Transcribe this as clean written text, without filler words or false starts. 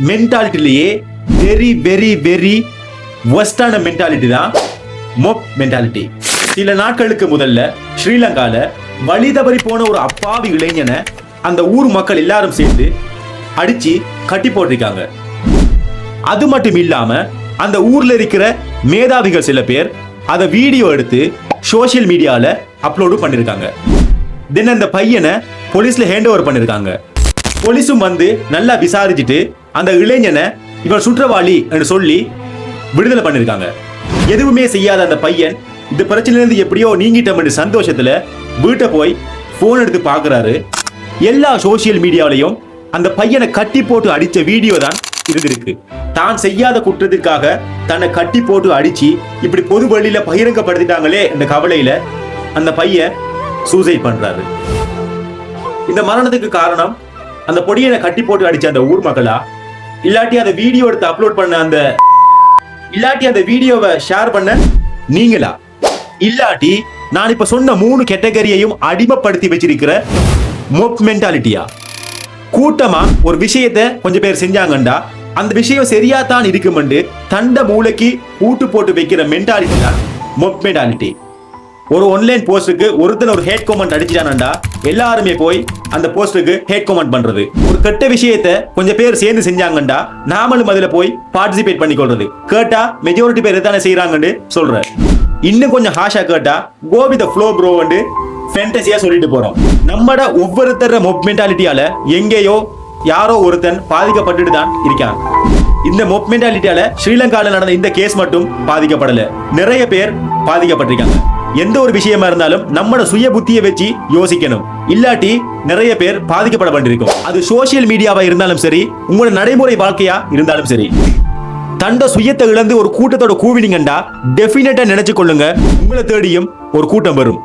மென்டாலிட்டிலேயே very very very ஒஸ்டான mentality தான் மொப் mentality. சில நாட்களுக்கு முதல்ல ஸ்ரீலங்கால வழி தவறி போன ஒரு அப்பாவி இளைஞனை அந்த ஊர் மக்கள் எல்லாரும் சேர்ந்து அடிச்சு கட்டி போட்டிருக்காங்க. அது மட்டும் இல்லாம அந்த ஊர்ல இருக்கிற மேதாவிகள் சில பேர் அதை வீடியோ எடுத்து சோசியல் மீடியால அப்லோடு பண்ணிருக்காங்க. தென் அந்த பையனை போலீஸ்ல ஹேண்ட் ஓவர் பண்ணிருக்காங்க. போலீஸும் வந்து நல்லா விசாரிச்சுட்டு அந்த இளைஞனை இவன் சுற்றவாளி என்று சொல்லி விடுதலை பண்ணிருக்காங்க. எதுவுமே செய்யாத அந்த பையன் இந்த பிரச்சனையிலிருந்து எப்படியோ நீங்கிட்டோம் சந்தோஷத்துல வீட்டை போய் போன் எடுத்து பாக்குறாரு. எல்லா சோசியல் மீடியாவிலையும் அந்த பையனை கட்டி போட்டு அடிச்ச வீடியோ தான் இருக்கு. தான் செய்யாத குற்றத்திற்காக தன்னை கட்டி போட்டு அடிச்சு இப்படி பொது வழியில பகிரங்கப்படுத்திட்டாங்களே என்ற கவலையில அந்த பையன் சூசைட் பண்றாரு. இந்த மரணத்துக்கு காரணம் அந்த பொடியனை கட்டி போட்டு அடிச்ச அந்த ஊர் மக்களா, இல்லாட்டி அந்த வீடியோ எடுத்து அப்லோட் பண்ண இல்லாட்டி அந்த வீடியோவை ஷேர் பண்ண நீங்களா, இல்லாட்டி நான் இப்ப சொன்ன 3 கேட்டகரியையும் அடிமைப்படுத்தி வச்சிருக்கிற மொப் மென்டாலிட்டியா? கூட்டமா ஒரு விஷயத்தை கொஞ்சம் பேர் செஞ்சாங்கண்டா அந்த விஷயம் சரியா தான் இருக்குமென்று தண்ட மூளைக்கு கூட்டு போட்டு வைக்கிற மென்டாலிட்டி தான் மொப் மென்டாலிட்டி. ஒரு ஆன்லைன் போஸ்டுக்கு ஒருத்தன் ஒரு ஹேட் கமெண்ட் அடிச்சிட்டானண்டா எல்லாருமே போய் அந்த போஸ்டுக்கு ஹேட் கமெண்ட் பண்றது. ஒரு கெட்ட விஷயத்தை கொஞ்சம் பேர் சேர்ந்து செஞ்சாங்கண்டா நாமளும் அதுல போய் பார்ட்டிசிபேட் பண்ணிக்கொள்றது. கேட்டா மெஜாரிட்டி பேர் தானே செய்யறாங்கன்னு சொல்ற. இன்னும் கொஞ்சம் ஹாஷா கேட்டா go with the flow bro வந்து ஃபேண்டசியா சொல்லிட்டு போறோம். நம்மட ஒவ்வொருத்தர மொப் மென்டாலிட்டியால எங்கேயோ யாரோ ஒருத்தன் பாதிக்கப்பட்டுட்டு தான் இருக்கான். இந்த மொப் மென்டாலிட்டியால ஸ்ரீலங்கால நடந்த இந்த கேஸ் மட்டும் பாதிக்கப்படல, நிறைய பேர் பாதிக்கப்பட்டிருக்காங்க. எந்த ஒரு விஷயமா இருந்தாலும் நம்மட சுய புத்தியை வச்சு யோசிக்கணும், இல்லாட்டி நிறைய பேர் பாதிக்கப்பட வேண்டியிருக்கும். அது சோசியல் மீடியாவா இருந்தாலும் சரி, உங்களோட நடைமுறை வாழ்க்கையா இருந்தாலும் சரி. தண்ட சுயத்தை இழந்து ஒரு கூட்டத்தோட கூவினீங்கண்டா டெஃபினட்டா நினைச்சு கொள்ளுங்க, உங்களை தேடியும் ஒரு கூட்டம் வரும்.